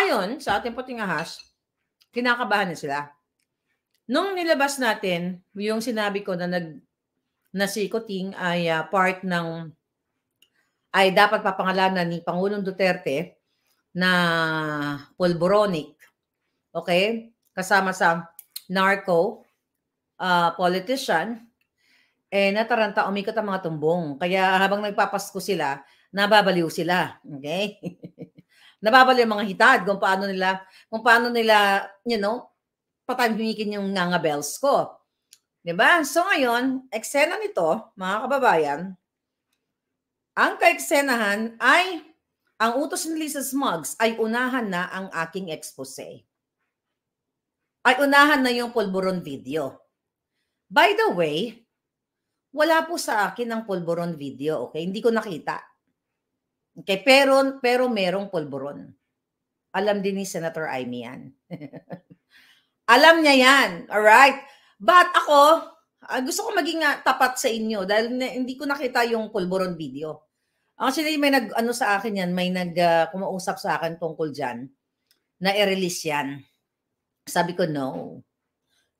ngayon, sa ating puting ahas, kinakabahan na sila. Nung nilabas natin, yung sinabi ko na si Kuting ay part ng, ay dapat papangalanan ni Pangulong Duterte na pulboronic, okay? Kasama sa narco politician, nataranta, umikot ang mga tumbong. Kaya habang nagpapasko sila, nababaliw sila, okay? Nababaliw ang mga hitad kung paano nila, patahimikin yung nga bells ko. Diba? So ngayon, eksena nito, mga kababayan, ang kaeksenahan ay, ang utos ni Lisa Smugs ay unahan na ang aking expose. Ay unahan na yung pulburon video. By the way, wala po sa akin ang pulburon video, okay? Hindi ko nakita. Okay, pero merong pulburon. Alam din ni Senator Amy yan. Alam niya yan, alright? But ako, gusto ko maging tapat sa inyo dahil hindi ko nakita yung pulburon video. Actually, may sa akin yan, may kumausap sa akin tungkol dyan na i-release yan. Sabi ko, no.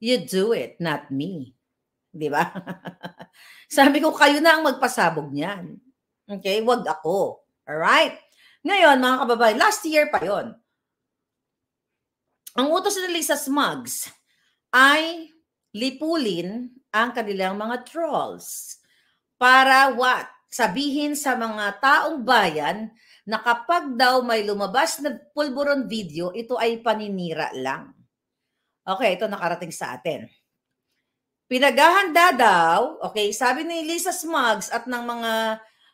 You do it, not me. Di ba? Sabi ko, kayo na ang magpasabog niyan. Okay? Wag ako. Alright? Ngayon, mga kababayan, last year pa yon. Ang utos ni Lisa Smugs ay lipulin ang kanilang mga trolls para what? Sabihin sa mga taong bayan na kapag daw may lumabas na pulburon video, ito ay paninira lang. Okay, ito nakarating sa atin. Pinaghahanda daw, okay, sabi ni Lisa Smugs at ng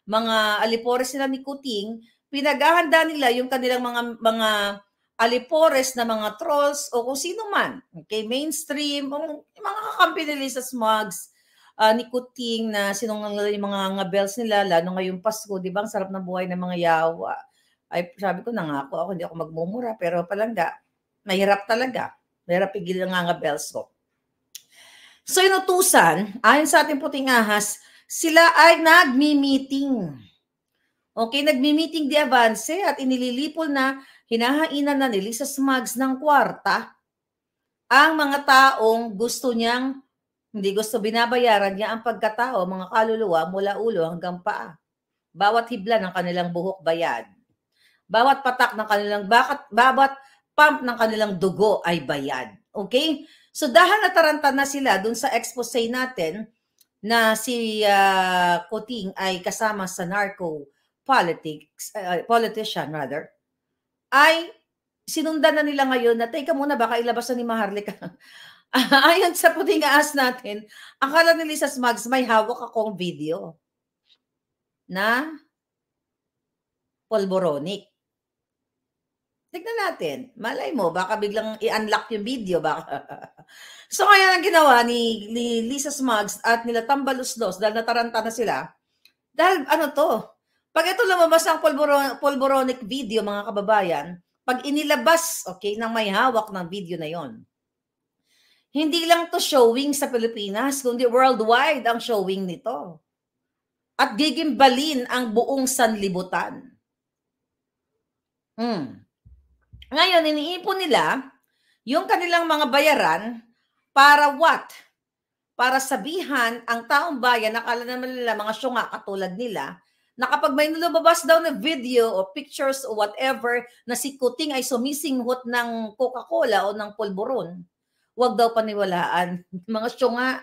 mga alipores nila ni Kuting, pinaghahanda nila yung kanilang mga alipores na mga trolls o kung sino man, okay, mainstream, mga kakampi ni Lisa Smugs, ni Kuting na sinungaling yung mga ngabels nila, lalo ngayong Pasko, di ba? Ang sarap ng buhay ng mga yawa. Ay, sabi ko, nangako ako, hindi ako magmumura, pero palangga, mahirap talaga. Mahirap pigil ang ngabels ko. So, inutusan, ayon sa ating puting ahas, sila ay nagmi-meeting. Okay, nagmi-meeting di avance at inililipol na hinahainan na ni Lisa Smugs ng kwarta ang mga taong hindi gusto binabayaran niya ang pagkatao, mga kaluluwa mula ulo hanggang paa. Bawat hibla ng kanilang buhok bayad. Bawat patak ng bawat pump ng kanilang dugo ay bayad. Okay? So dahil nataranta na sila dun sa expose natin na si Kuting ay kasama sa narco politician rather, ay sinundan na nila ngayon na, teka muna, baka ilabas na ni Maharlika. Ayon sa puting ahas natin, akala ni Lisa Smugs may hawak akong video na pulboronic. Tignan natin. Malay mo, baka biglang i-unlock yung video. Baka. So, ngayon ang ginawa ni Lisa Smugs at nila Tambaluslos dahil nataranta na sila. Dahil pag ito lumabas ang pulboronic video, mga kababayan, pag inilabas, okay, nang may hawak ng video na yon, hindi lang to showing sa Pilipinas, kundi worldwide ang showing nito. At gigimbalin ang buong sanlibutan. Ngayon, iniipon nila yung kanilang mga bayaran para what? Para sabihan ang taong bayan, nakala naman nila mga syunga katulad nila, na kapag may nilabas daw na video o pictures o whatever na si Kuting ay sumisinghot ng Coca-Cola o ng pulburon, wag daw paniwalaan. Mga syunga.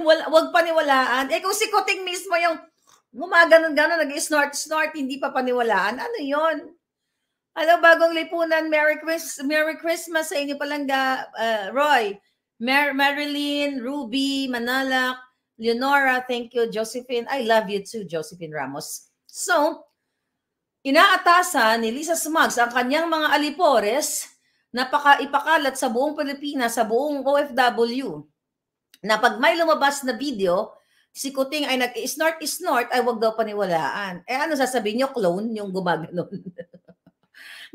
Wag paniwalaan. Kung si Kuting mismo yung gumaganon-ganon, nag-snort-snort, hindi pa paniwalaan. Ano yon? Bagong lipunan, Merry Christmas sa inyo palangga, Roy, Marilyn, Ruby, Manalak, Leonora, thank you, Josephine. I love you too, Josephine Ramos. So, inaatasan ni Lisa Smugs ang kanyang mga alipores na ipakalat sa buong Pilipinas, sa buong OFW, na pag may lumabas na video, si Kuting ay nag-snort, ay wag daw paniwalaan. Ano sasabihin nyo? Clone yung gumaganon.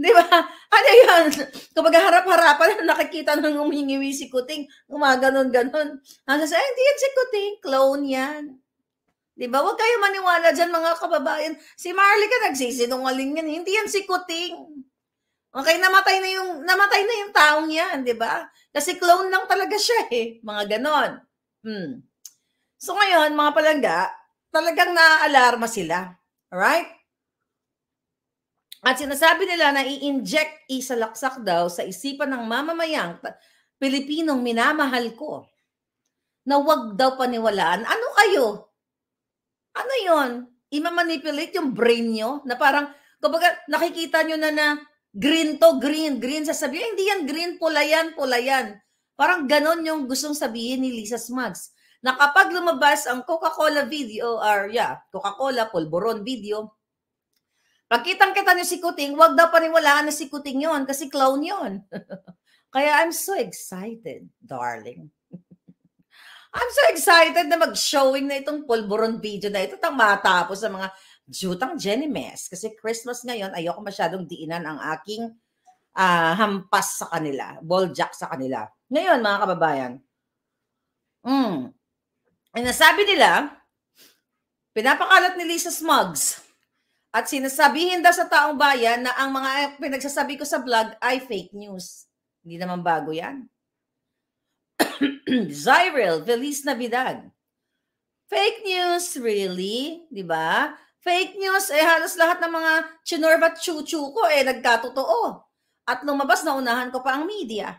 Di ba? Ano yun? Kapag harap-harapan, nakikita nang humingiwi si Kuting, gumaganon-ganon. Ang sasabihin, hindi yan si Kuting, clone yan. Di ba? Huwag kayo maniwala dyan, mga kababayan. Si Marlica nagsisinungaling yan. Hindi yan si Kuting. Okay, namatay na yung taong yan, di ba? Kasi clone lang talaga siya eh. Mga ganon. So ngayon, mga palangga, talagang naaalarma sila. Alright? At sinasabi nila na i-inject isalaksak daw sa isipan ng mamamayang Pilipinong minamahal ko na wag daw paniwalaan. Ano kayo? Ano yon? I-manipulate yung brain nyo na parang, kumbaga, nakikita nyo na green to, green, sasabihin, hindi yan green, pula yan. Parang ganon yung gustong sabihin ni Lisa Smugs. Na kapag lumabas ang Coca-Cola video, or Coca-Cola, Polvoron video, pagkitang-kita niyo si Kuting, wag daw paniwalaan na si Kuting yon kasi clown yon. Kaya I'm so excited, darling. I'm so excited na mag-showing na itong Polvoron video na ito tang matapos sa mga jutang Jenny Mess. Kasi Christmas ngayon, ayoko masyadong diinan ang aking hampas sa kanila, balljack sa kanila. Ngayon, mga kababayan, nasabi nila, pinapakalat ni Lisa Smugs at sinasabihin daw sa taong bayan na ang mga pinagsasabi ko sa vlog ay fake news. Hindi naman bago yan. Zyril, Feliz Navidad. Fake news, really? Diba? Fake news, halos lahat ng mga chinorba chuchu ko nagkatotoo. At lumabas na unahan ko pa ang media.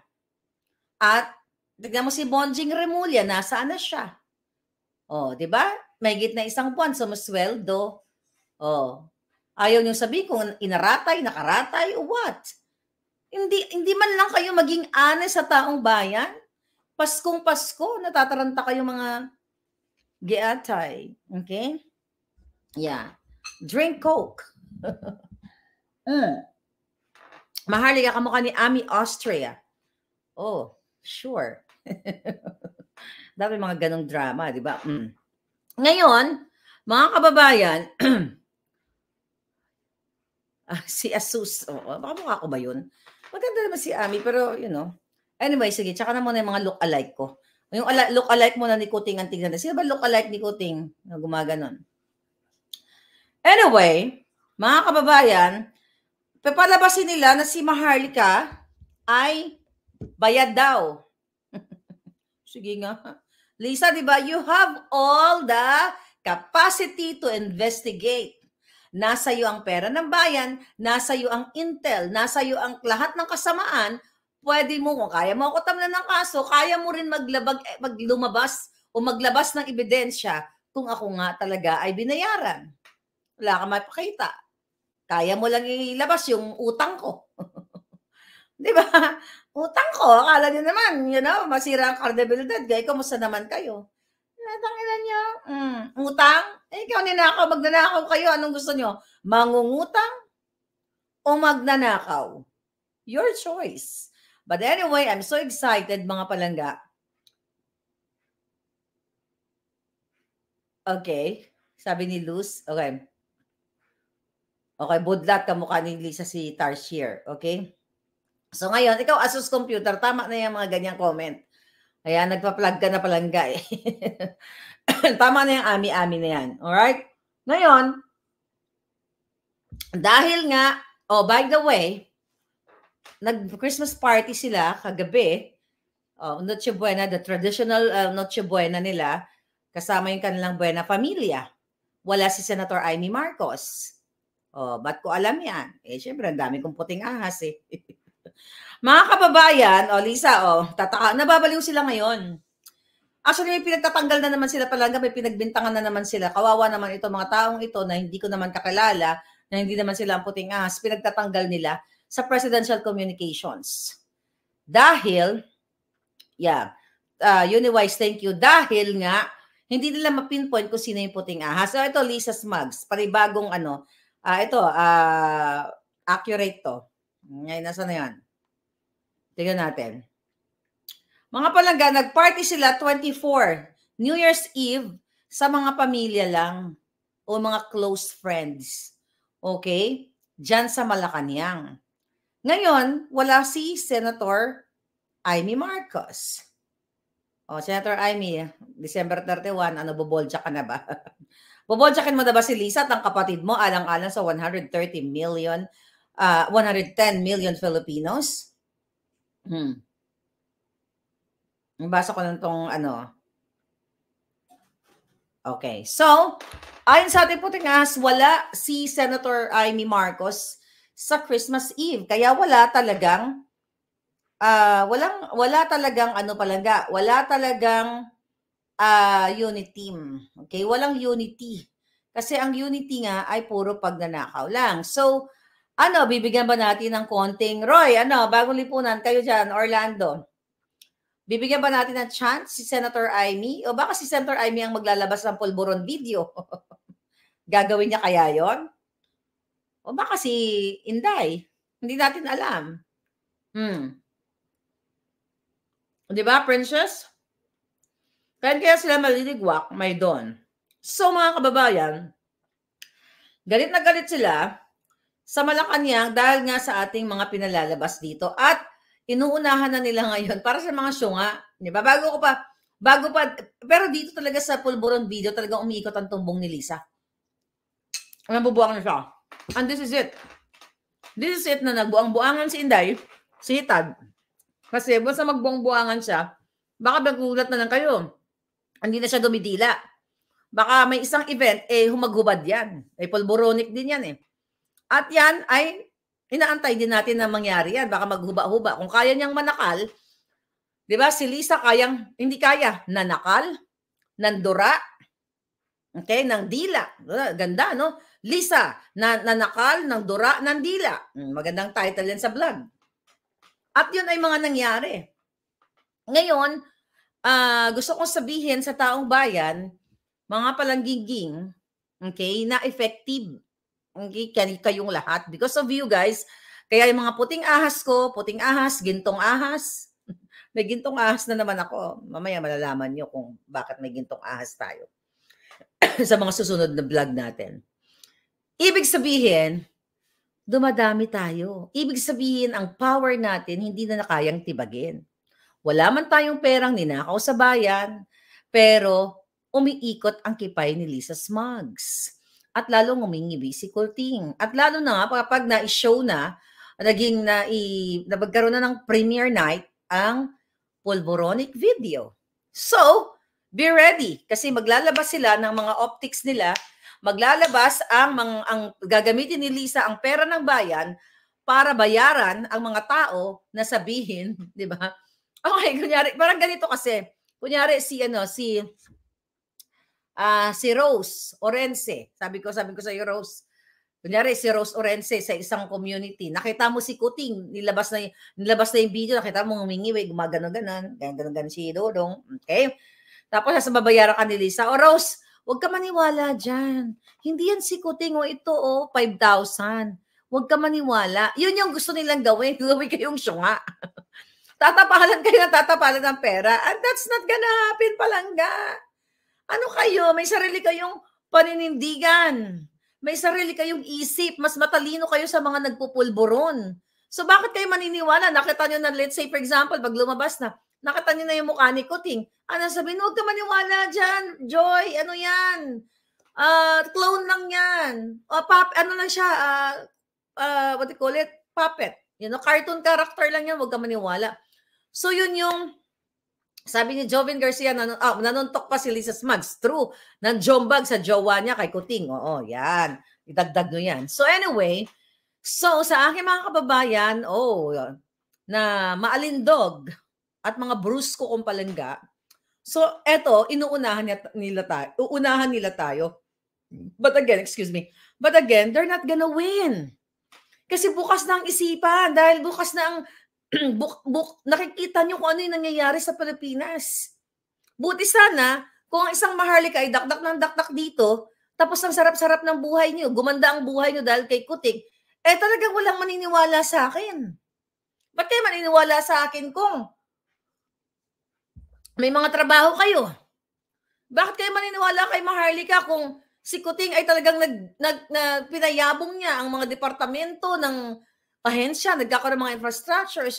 At tignan mo si Bonjing Remulla, nasaan na siya? Diba? May gitna isang buwan, sumusweldo. Ayaw niyo sabihin kung inaratay, nakaratay, o what? Hindi man lang kayo maging honest sa taong bayan. Paskong Pasko, natataranta kayo mga geatay. Okay? Yeah. Drink Coke. Maharlika kamukha ni Ami Austria. Oh, sure. Dami mga ganong drama, di ba? Ngayon, mga kababayan, si Asus, makamukha ko ba yun? Maganda naman si Ami, pero anyway, sige, tsaka na muna yung mga look-alike ko. Yung look-alike muna ni Kuting ang tignan. Sino ba look-alike ni Kuting na gumaganon? Anyway, mga kababayan, papalabasin nila na si Maharlika ay bayad daw. Sige nga. Lisa, di ba, you have all the capacity to investigate. Nasa iyo ang pera ng bayan, nasa iyo ang intel, nasa iyo ang lahat ng kasamaan. Pwede mo, kung kaya mo ako tamnan ng kaso, kaya mo rin maglumabas o maglabas ng ebidensya kung ako nga talaga ay binayaran. Wala ka mapakita. Kaya mo lang ilabas yung utang ko. Di ba? Utang ko, akala niyo naman, masira ang credibility. Gaya, kamusta naman kayo? Natangilan niyo? Utang? Ikaw ninakaw, magnanakaw kayo. Anong gusto niyo? Mangungutang o magnanakaw? Your choice. But anyway, I'm so excited, mga palangga. Okay. Sabi ni Luz. Okay. Okay, budlat kamukha ni Lisa si Tarsier. Okay? So ngayon, ikaw Asus Computer, tama na yung mga ganyang comment. Kaya nagpa-plug ka na palangga eh. Tama na yung ami-ami na yan. Alright? Ngayon, dahil nga, by the way, nag-Christmas party sila kagabi. Noche Buena, the traditional Noche Buena nila, kasama yung kanilang Buena Familia. Wala si Senator Amy Marcos. Ba't ko alam yan? Syempre, ang dami kong puting ahas eh. Mga kababayan, Lisa, nababaliw sila ngayon. Actually, may pinagtatanggal na naman sila palangga, may pinagbintangan na naman sila. Kawawa naman ito, mga taong ito na hindi ko naman kakilala, na hindi naman sila ang puting ahas, pinagtatanggal nila sa presidential communications. Dahil, Uniwise, thank you. Dahil nga, hindi nila mapinpoint kung sino yung puting ahas. So, ito, Lisa Smugs, panibagong accurate to. Ngayon, nasa na yan? Tingnan natin. Mga palangga, nag-party sila 24, New Year's Eve, sa mga pamilya lang o mga close friends. Okay? Diyan sa Malacanang. Ngayon, wala si Senator Amy Marcos. Senator Amy, December 31, bobolja ka na ba? Bobodyakin mo na ba si Lisa at ang kapatid mo alang-alang sa 110 million Filipinos? Nabasa ko lang tong ano. Okay. So, ayon sa ating puting ahas, wala si Senator Amy Marcos sa Christmas Eve. Kaya wala talagang wala talagang ano palangga, wala talagang unit team. Okay? Walang unity. Kasi ang unity nga ay puro pagnanakaw lang. So, ano, bibigyan ba natin ng konting, Roy, ano, bagong lipunan, kayo dyan, Orlando. Bibigyan ba natin ng chance si Senator Amy? O baka si Senator Amy ang maglalabas ng pulburon video? Gagawin niya kaya yon? O baka si Inday? Hindi natin alam. Di ba, Princess? Kaya sila maliligwak, may doon. So, mga kababayan, galit na galit sila sa Malacanang dahil nga sa ating mga pinalalabas dito. At inuunahan na nila ngayon para sa mga syunga. Di ba? Bago pa, pero dito talaga sa pulburon video, talagang umiikot ang tumbong ni Lisa. Nabubuangan na siya. And this is it. This is it na nagbuang-buangan si Inday, si Tad. Kasi basta magbuang-buangan siya, baka magulat na lang kayo. Hindi na siya dumidila. Baka may isang event, humaghubad yan. Pulburonic din yan . At yan ay inaantay din natin na mangyari yan. Baka maghuba-huba. Kung kaya niyang manakal, di ba, si Lisa hindi kaya, nanakal, nandura, okay, ng dila. Ganda, no? Lisa, nanakal, ng dura, ng dila. Magandang title yan sa vlog. At yun ay mga nangyari. Ngayon, gusto kong sabihin sa taong bayan, mga palanggiging, okay, na effective. Okay, kayong lahat. Because of you guys, kaya yung mga puting ahas ko, puting ahas, gintong ahas, may gintong ahas na naman ako. Mamaya malalaman nyo kung bakit may gintong ahas tayo sa mga susunod na vlog natin. Ibig sabihin, dumadami tayo. Ibig sabihin, ang power natin hindi na kayang tibagin. Wala man tayong perang ninakaw sa bayan, pero umiikot ang kipay ni Lisa Smugs. At lalong umingibi si Kulting. At lalo na nga, kapag na-show na, nagkaroon na ng premiere night ang pulburonic video. So, be ready. Kasi maglalabas sila ng mga optics nila, maglalabas ang gagamitin ni Lisa ang pera ng bayan para bayaran ang mga tao na sabihin, di ba? Okay, kunyari, parang ganito kasi. Kunyari si Rose Orense. Sabi ko sa iyo, Rose. Kunyari si Rose Orense sa isang community. Nakita mo si Kuting, nilabas na yung video, nakita mo humingi, gumagano-ganon, ganon si Dodong. Okay? Tapos sa babayaran ka ni Lisa, Rose, huwag ka maniwala dyan. Hindi yan si Kuting, ito 5,000. Huwag ka maniwala. Yun yung gusto nilang gawin. Gawin kayong syunga. Tatapalan kayo ng pera. And that's not gonna happen, palangga. Ano kayo? May sarili kayong paninindigan. May sarili kayong isip. Mas matalino kayo sa mga nagpupulburon. So bakit kayo maniniwala? Nakita nyo na, let's say for example, pag lumabas na, nakita nyo na yung mukha ni Kuting. Ano sabihin? Huwag ka maniwala dyan. Joy, ano yan? Clone lang yan. Ano lang siya? What do you call it? Puppet. Cartoon character lang yan. Huwag ka maniwala. So yun yung sabi ni Joven Garcia, nanuntok pa si Lisa Smugs. True. Nanjombag sa jowa niya kay Kuting. Oo, yan. Idagdag nyo yan. So anyway, sa aking mga kababayan, na maalindog at mga brusko kong palangga. So eto, uunahan nila tayo. But again, they're not gonna win. Kasi bukas na ang isipan. Dahil bukas na ang nakikita nyo kung ano yung nangyayari sa Pilipinas. Buti sana, kung ang isang Maharlika ay dakdak ng dakdak dito, tapos ang sarap-sarap ng buhay nyo, gumanda ang buhay nyo dahil kay Kuting, talagang walang maniniwala sa akin. Ba't kayo maniniwala sa akin kung may mga trabaho kayo? Bakit kayo maniniwala kay Maharlika kung si Kuting ay talagang pinayabong niya ang mga departamento ng ahensya, nagkakaroon ng mga infrastructures,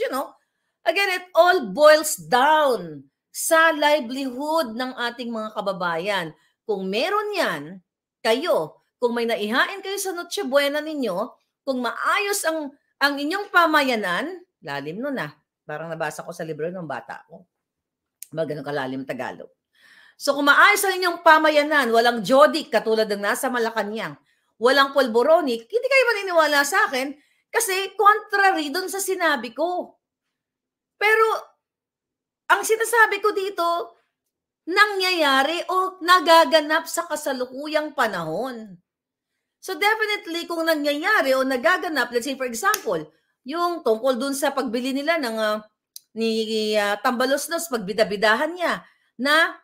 Again, it all boils down sa livelihood ng ating mga kababayan. Kung meron yan, kayo, kung may naihain kayo sa Noche Buena ninyo, kung maayos ang inyong pamayanan, lalim nun parang nabasa ko sa libro ng bata ko. Ganun kalalim Tagalog. So kung maayos ang inyong pamayanan, walang jodik katulad ng nasa Malacanang, walang polboronic, hindi kayo maniniwala sa akin kasi contrary dun sa sinabi ko. Pero ang sinasabi ko dito, nangyayari o nagaganap sa kasalukuyang panahon. So definitely kung nangyayari o nagaganap, let's say for example, yung tungkol dun sa pagbili nila ng ni Tambaloslos, pagbidabidahan niya na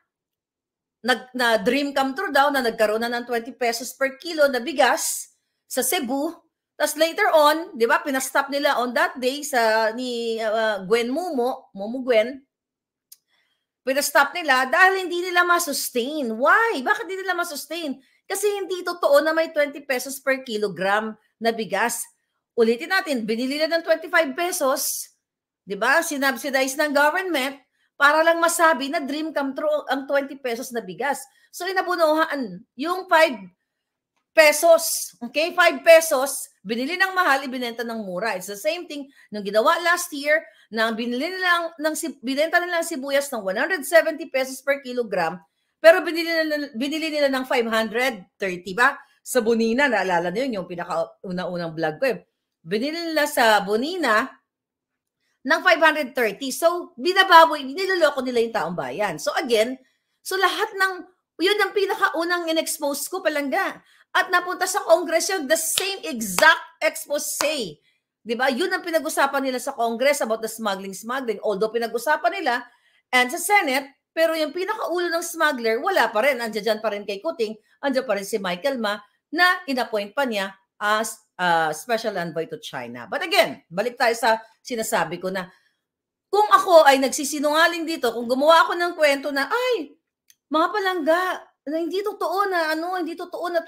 dream come true daw na nagkaroon na ng 20 pesos per kilo na bigas sa Cebu. Tapos later on, di ba, pinastop nila on that day sa ni Gwen Mumo Gwen, pinastop nila dahil hindi nila masustain. Why? Bakit hindi nila masustain? Kasi hindi totoo na may 20 pesos per kilogram na bigas. Ulitin natin, binili nila ng 25 pesos, di ba? Sinubsidize ng government para lang masabi na dream come true ang 20 pesos na bigas. So inabunuhan yung 5 pesos. Okay? 5 pesos, binili ng mahal, ibinenta ng mura. It's the same thing nung ginawa last year na binenta nila ng sibuyas ng 170 pesos per kilogram, pero binili nila ng 530 ba? Sa Bonina, naalala niyo yung pinaka-unang vlog ko eh. Binili nila sa Bonina ng 530. So, binababoy, niloloko nila yung taong bayan. So again, lahat ng, yun ang pinaka-unang in-expose ko palangga. At napunta sa Congress yung the same exact expose. Diba? Yun ang pinag-usapan nila sa Congress about the smuggling. Although pinag-usapan nila and sa Senate, pero yung pinakaulo ng smuggler, wala pa rin. Andiyan dyan pa rin kay Kuting, andiyan pa rin si Michael Ma na inappoint pa niya as special envoy to China. But again, balik tayo sa sinasabi ko na kung ako ay nagsisinungaling dito, kung gumawa ako ng kwento na, ay, mga palangga, na hindi totoo na hindi totoo na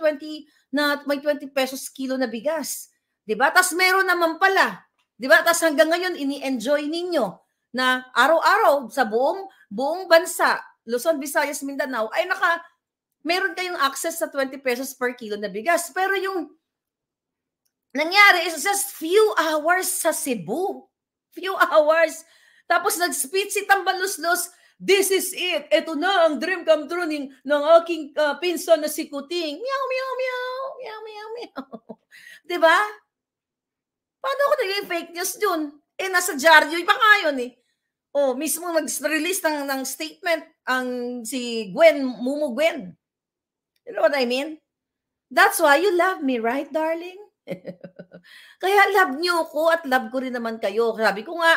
may 20 pesos kilo na bigas. 'Di ba? Tas meron naman pala. 'Di ba? Tas hanggang ngayon ini-enjoy ninyo na araw-araw sa buong bansa, Luzon, Visayas, Mindanao ay meron kayong access sa 20 pesos per kilo na bigas. Pero yung nangyari is just few hours sa Cebu. Few hours. Tapos nag-speech si Tambaloslos, this is it. Ito na ang dream come true ng aking pinsan na si Kuting. Meow, meow, meow. Meow, meow, meow. Diba? Paano ako naging fake news dun? Nasa dyaryo pa nga yun eh. Mismo nag-release ng statement ang si Mumu Gwen. You know what I mean? That's why you love me, right, darling? Kaya love niyo ko at love ko rin naman kayo. Sabi ko nga,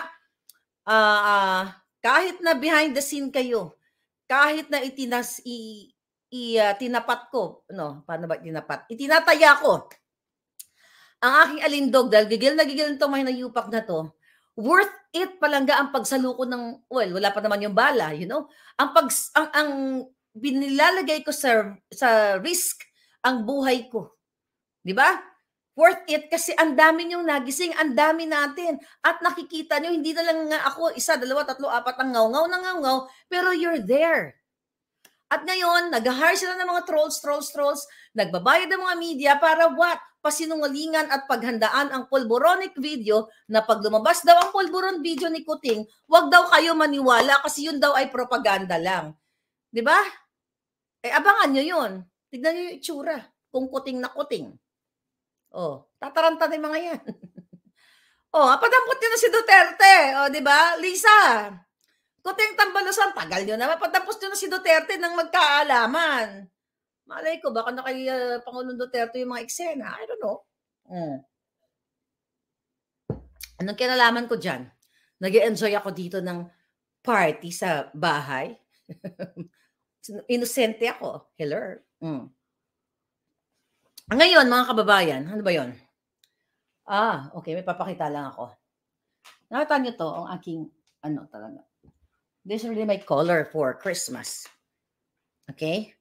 kahit na behind the scene kayo, kahit na tinapat ko, paano ba tinapat? Itinataya ko ang aking alindog dahil gigil na itong may nayupak na to. Worth it palangga ang pagsaluko ng, wala pa naman yung bala, you know? Ang binilalagay ko sa risk ang buhay ko. Di ba? Worth it kasi ang dami niyong nagising, ang dami natin. At nakikita niyo, hindi na lang nga ako, 1, 2, 3, 4 ang ngaw-ngaw, pero you're there. At ngayon, nag-hire sila ng mga trolls, nagbabayad ng mga media para what? Pasinungalingan at paghandaan ang polboronic video na pag lumabas daw ang polboron video ni Kuting, wag daw kayo maniwala kasi yun daw ay propaganda lang. Di ba? Abangan nyo yun. Tignan nyo yung itsura. Kung Kuting na Kuting. Tataranta ng mga yan. Padampot nyo na si Duterte. Di ba? Lisa, Kuting Tambalosan, tagal nyo na. Padampot nyo na si Duterte ng magkaalaman. Malay ko, baka na kay Pangulong Duterte yung mga eksena. I don't know. Anong kinalaman ko dyan? Nag-enjoy ako dito ng party sa bahay. Inosente ako. Hello. Ngayon, mga kababayan, ano ba yon? Okay, may papakita lang ako. Nakita nyo to, ang aking, talaga. This is really my color for Christmas. Okay?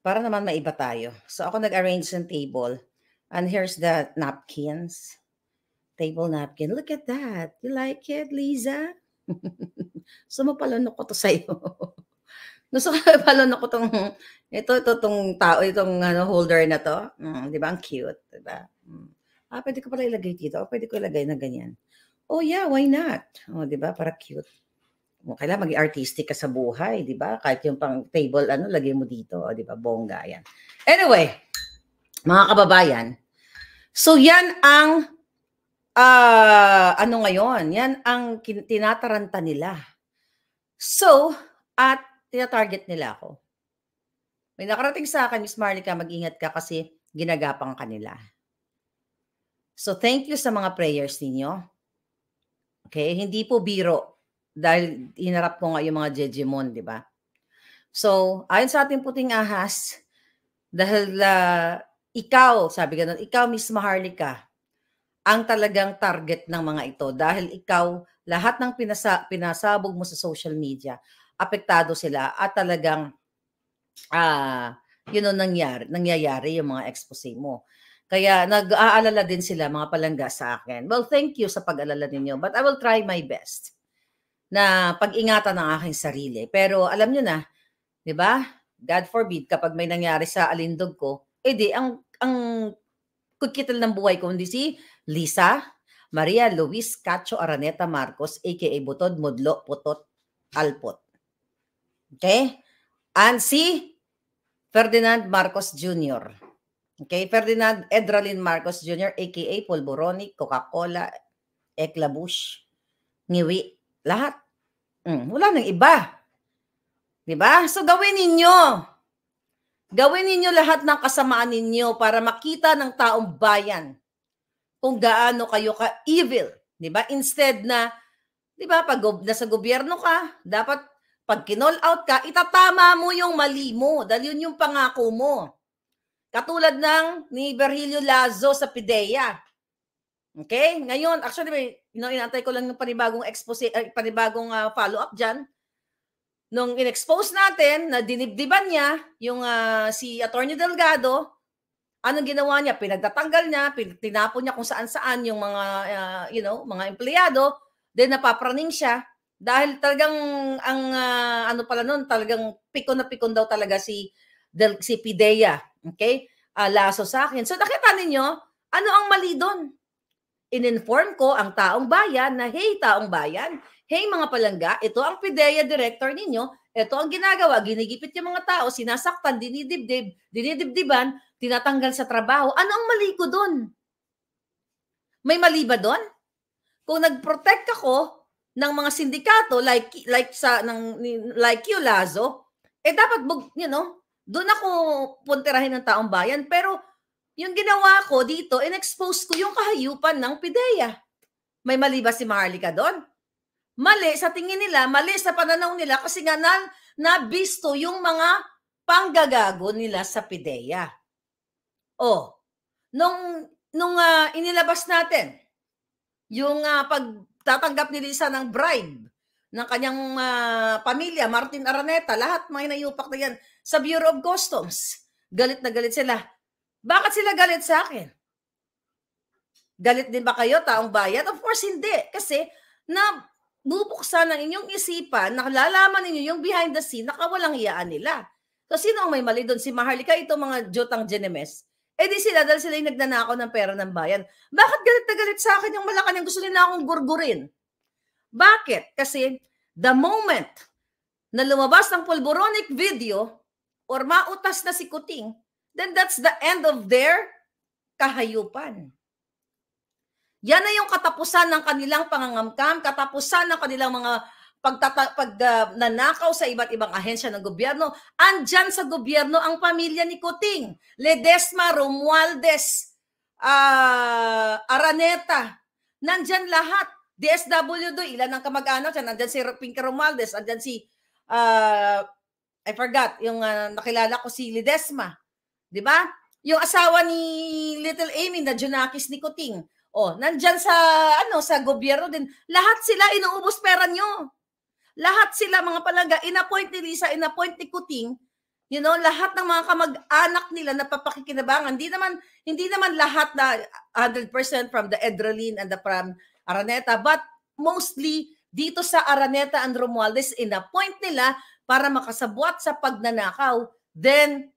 Para naman maiba tayo. So, ako nag-arrange ng table. And here's the napkins. Table napkin. Look at that. You like it, Liza? So, mapalunok ko to sa'yo. Gusto ko balon ako tong tao, itong holder na 'to. 'Di ba ang cute, 'di ba? Puwede ko pala ilagay dito o puwede ko ilagay na ganyan. Oh, yeah, why not? Oh, 'di ba para cute. Kailangan maging artistic ka sa buhay, 'di ba? Kahit yung pang table lagay mo dito, 'di ba? Bongga 'yan. Anyway, mga kababayan, so 'yan ang ngayon, 'yan ang tinataranta nila. So, at tina-target nila ako. May nakarating sa akin, Miss Marlica, mag-ingat ka kasi ginagapang ka nila. So, thank you sa mga prayers ninyo. Okay? Hindi po biro dahil hinarap ko nga yung mga Jejemon, di ba? So, ayon sa ating puting ahas, dahil ikaw, sabi ganun, ikaw, Miss Maharlika, ang talagang target ng mga ito dahil ikaw, lahat ng pinasabog mo sa social media, apektado sila at talagang yun ang nangyayari yung mga expose mo. Kaya nag-aalala din sila, mga palangga sa akin. Well, thank you sa pag-alala ninyo, but I will try my best na pag-ingatan ang aking sarili. Pero alam nyo na, di ba? God forbid, kapag may nangyari sa alindog ko, di ang kukitil ng buhay ko, hindi si Lisa Maria Luis Cacho Araneta Marcos, aka Butod, Mudlo, Putot, Alpot. Okay? And si Ferdinand Marcos Jr. Okay? Ferdinand Edralin Marcos Jr., aka Polboronic, Coca-Cola, Eclabush, Ngiwi, lahat. Wala nang iba. Diba? So gawin ninyo lahat ng kasamaan ninyo para makita ng taong bayan kung gaano kayo ka-evil. Diba? Instead na, diba, pag nasa gobyerno ka, dapat pag kinall out ka, itatama mo yung mali mo dahil yun yung pangako mo. Katulad ng ni Virgilio Lazo sa PIDEA. Okay? Ngayon, actually, inantay ko lang yung panibagong expose, panibagong follow-up dyan. Nung in-expose natin na dinibdiban niya yung si Attorney Delgado, anong ginawa niya? Pinagtatanggal niya, tinapon niya kung saan-saan yung mga, mga empleyado, then napapraning siya. Dahil talagang, pala nun, talagang pikon daw talaga si PIDEA. Okay? Laso sa akin. So nakita ninyo, ano ang mali doon? In-inform ko ang taong bayan na, hey, taong bayan, hey mga palangga, ito ang PIDEA director ninyo, ito ang ginagawa, ginigipit yung mga tao, sinasaktan, dinidibdiban, tinatanggal sa trabaho. Ano ang mali ko doon? May mali ba doon? Kung nag-protect ako ng mga sindikato like you, Lazo, dapat, doon ako puntirahin ng taong bayan. Pero yung ginawa ko dito, in-expose ko yung kahayupan ng PIDEA. May mali ba si Maharlika doon? Mali sa tingin nila, mali sa pananaw nila kasi nga nabisto yung mga panggagago nila sa PIDEA. Nung inilabas natin yung pagtatanggap ni Lisa ng bribe ng kanyang pamilya, Martin Araneta, lahat mga inayupak na yan sa Bureau of Customs. Galit na galit sila. Bakit sila galit sa akin? Galit din ba kayo, taong bayan? Of course, hindi. Kasi bubuksan ng inyong isipan, nakalalaman ninyo yung behind the scene, nakawalang iyaan nila. So, sino ang may mali doon? Si Maharlika, ito mga Jotang Genemes. Di sila, dahil sila yung nagnanakaw ng pera ng bayan. Bakit galit na galit sa akin yung Malacanang gusto nila akong gurgurin? Bakit? Kasi the moment na lumabas ng Polboronic video or mautas na si Kuting, then that's the end of their kahayupan. Yan na yung katapusan ng kanilang pangangamkam, katapusan ng kanilang mga nanakaw sa iba't ibang ahensya ng gobyerno. Andyan sa gobyerno ang pamilya ni Kuting, Ledesma, Romualdez, Araneta, nandyan lahat. DSWD, ilan ang kamag-anak siya, nandyan si Pinky Romualdez, nandyan si, I forgot, yung nakilala ko si Ledesma. Diba? Yung asawa ni Little Amy na Junakis ni Kuting. Nandyan sa gobyerno din. Lahat sila inuubos pera nyo. Lahat sila mga palangga, in-appoint ni Lisa, in-appoint ni Kuting. Lahat ng mga kamag-anak nila na papakikinabangan. Hindi naman lahat na 100% from the Edralin and from Araneta, but mostly dito sa Araneta and Romualdez, in-appoint nila para makasabwat sa pagnanakaw. Then,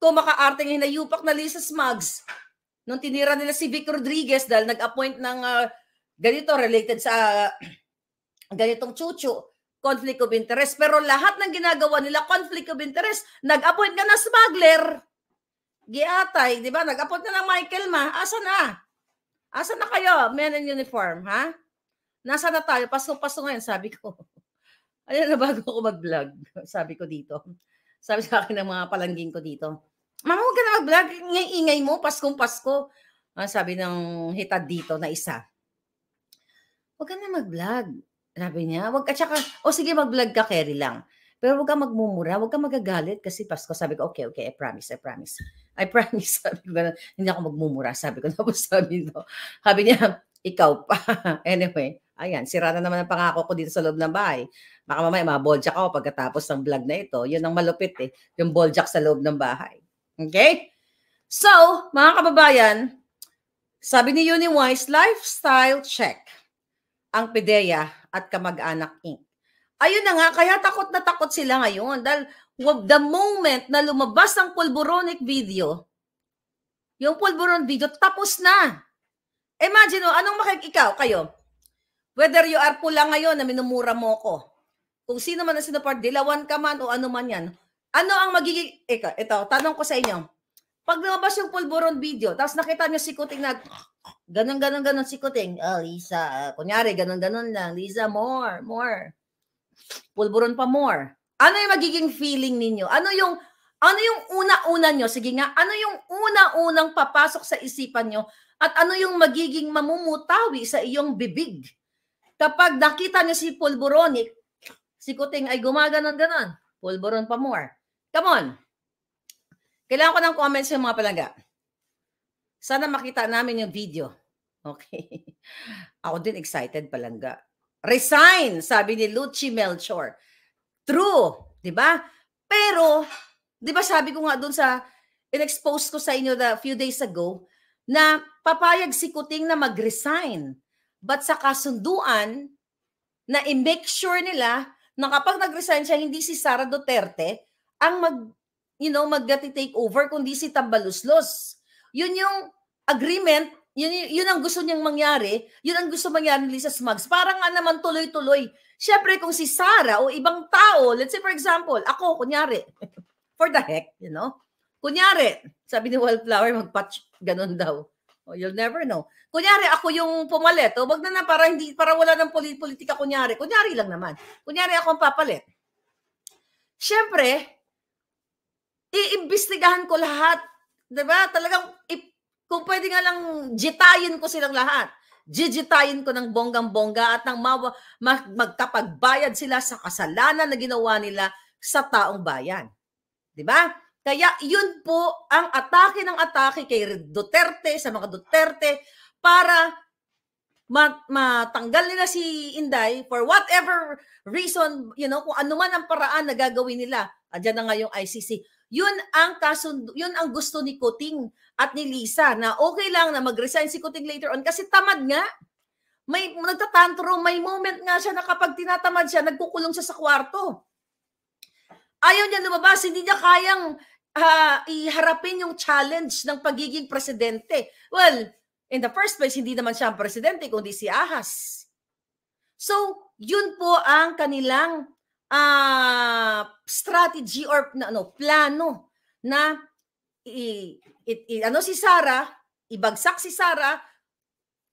kung makaarting hinayupak na Lisa Smugs, nung tinira nila si Vic Rodriguez dahil nag-appoint ng ganito related sa ganitong chuchu, conflict of interest. Pero lahat ng ginagawa nila, conflict of interest. Nag-appoint ka na smuggler. Giatay, di ba? Nag-appoint ka ng Michael Ma. Asa na? Asa na kayo, men in uniform, ha? Nasa na tayo? Paso-paso ngayon, sabi ko. Ayun na bago ko mag-vlog. Sabi ko dito. Sabi sa akin ng mga palangging ko dito, Mama, huwag ka na mag-vlog. Ingay mo, Paskong Pasko. Sabi ng hitad dito na isa. Huwag ka na mag-vlog. Sabi niya, wag ka tsaka, sige mag-vlog ka, carry lang. Pero wag ka magmumura, wag ka magagalit kasi Pasko. Sabi ko, okay, I promise. I promise. Sabi ko, hindi ako magmumura. Sabi ko, tapos sabi niya, ikaw pa. Anyway, ayan, sira na naman ang pangako ko dito sa loob ng bahay. Baka mamaya maboljak ako pagkatapos ng vlog na ito. Yun ang malupit yung boljak sa loob ng bahay. Okay? So, mga kababayan, sabi ni Uniwise, lifestyle check ang PDEA at Kamag-anak Inc. Ayun na nga, kaya takot na takot sila ngayon dahil the moment na lumabas ang pulboronic video, yung pulboronic video, tapos na. Imagine mo, anong kayo? Whether you are pula ngayon na minumura mo ko, kung sino man ang sinuport, dilawan ka man o ano man yan, ano ang magiging, ito, tanong ko sa inyo, pag lumabas yung pulboron video, tapos nakita niyo si Kuting na, ganon si Kuting, Lisa, kunyari, ganon lang, Lisa, more. Pulburon pa more. Ano yung magiging feeling ninyo? Ano yung una-una nyo? Sige nga, ano yung una-unang papasok sa isipan nyo? At ano yung magiging mamumutawi sa iyong bibig? Kapag nakita nyo si Pulboronic, si Kuting ay gumaganon. Pulburon pa more. Come on. Kailangan ko ng comments yung mga palangga. Sana makita namin yung video. Okay. Ako din excited palangga. Resign, sabi ni Lucci Melchor. True, di ba? Pero, di ba sabi ko nga dun sa, in-expose ko sa inyo a few days ago, na papayag si Kuting na mag-resign. But sa kasunduan, na i-make sure nila, na kapag nag-resign siya, hindi si Sara Duterte, ang mag-take over, kundi si Tambaluslos. Yun yung agreement, yun ang gusto niyang mangyari, yun ang gusto mangyari ni Lisa Smugs. Parang nga naman tuloy-tuloy. Siyempre, kung si Sara o ibang tao, let's say for example, ako, kunyari, for the heck, kunyari, sabi ni Wildflower, mag-patch, ganun daw. You'll never know. Kunyari, ako yung pumalit. Wag na para wala ng politika, kunyari lang naman. Kunyari, ako ang papalit. Siyempre, iimbestigahan ko lahat. Diba? Talagang, kung pwede nga lang, jitayin ko silang lahat. Jijitayin ko ng bonggang-bongga at nang magkapagbayad sila sa kasalanan na ginawa nila sa taong bayan. Diba? Kaya yun po ang atake ng atake kay Duterte, sa mga Duterte, para matanggal nila si Inday for whatever reason, kung ano man ang paraan na gagawin nila. Andiyan na nga yung ICC. Yun ang gusto ni Kuting at ni Lisa, na okay lang na mag-resign si Kuting later on kasi tamad nga. May nagtatantro, may moment nga siya na kapag tinatamad siya, nagkukulong siya sa kwarto. Ayaw niya lumabas, hindi niya kayang iharapin yung challenge ng pagiging presidente. Well, in the first place, hindi naman siya ang presidente, kundi si Ahas. So, yun po ang kanilang strategy or plano na si Sara, ibagsak si Sara,